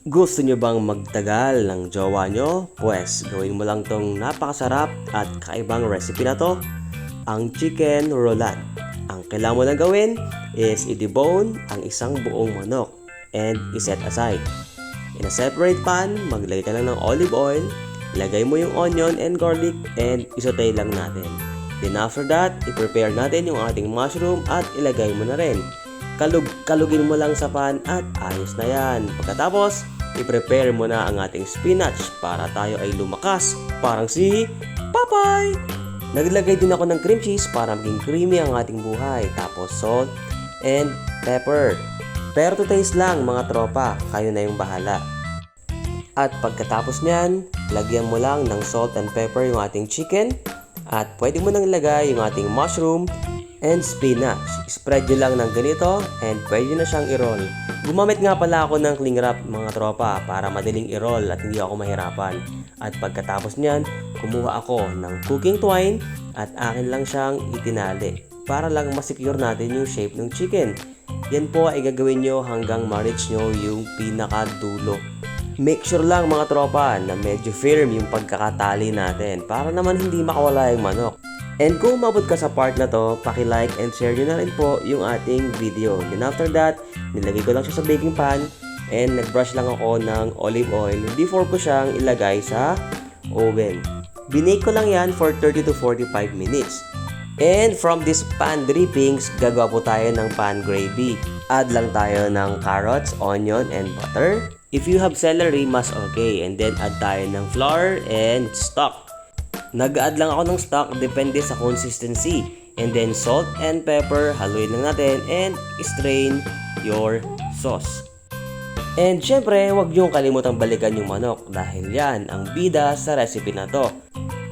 Gusto nyo bang magtagal ng jowa nyo? Pwes, gawin mo lang tong napakasarap at kaibang recipe na to, ang chicken roulade. Ang kailangan mo lang gawin is i-debone ang isang buong manok and iset aside. In a separate pan, maglagay ka lang ng olive oil, ilagay mo yung onion and garlic and isautay lang natin. Then after that, i-prepare natin yung ating mushroom at ilagay mo na rin. Kalugin mo lang sa pan at ayos na yan. Pagkatapos, i-prepare mo na ang ating spinach para tayo ay lumakas parang si Popeye. Naglagay din ako ng cream cheese para maging creamy ang ating buhay. Tapos salt and pepper. Pero to taste lang mga tropa, kayo na yung bahala. At pagkatapos nyan, lagyan mo lang ng salt and pepper yung ating chicken. At pwede mo nang ilagay yung ating mushroom and spinach. Spread nyo lang ng ganito and pwede na siyang i-roll. Gumamit nga pala ako ng cling wrap mga tropa para madaling i-roll at hindi ako mahirapan. At pagkatapos nyan, kumuha ako ng cooking twine at akin lang siyang itinali para lang masecure natin yung shape ng chicken. Yan po ay gagawin nyo hanggang ma-reach nyo yung pinakadulo. Make sure lang mga tropa na medyo firm yung pagkakatali natin para naman hindi makawala yung manok. And kung umabot ka sa part na to, paki-like and share nyo na rin po yung ating video. Then after that, nilagay ko lang siya sa baking pan and nag-brush lang ako ng olive oil before ko siyang ilagay sa oven. Binake ko lang yan for 30 to 45 minutes. And from this pan drippings, gagawa po tayo ng pan gravy. Add lang tayo ng carrots, onion, and butter. If you have celery, mas okay. And then add tayo ng flour and stock. Nag-add lang ako ng stock, depende sa consistency. And then salt and pepper, haluin lang natin and strain your sauce. And syempre, huwag niyong kalimutang balikan yung manok dahil yan ang bida sa recipe na to.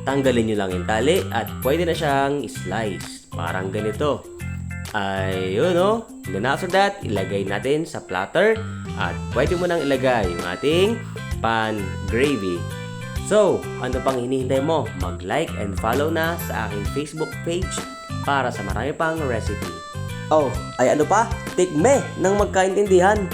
Tanggalin nyo lang yung tali at pwede na siyang slice. Parang ganito. Ayun o. Then after that, ilagay natin sa platter at pwede mo nang ilagay yung ating pan gravy. So, ano pang hinihintay mo? Mag-like and follow na sa aking Facebook page para sa marami pang recipe. Oh, ay ano pa? Tikme ng magkaintindihan.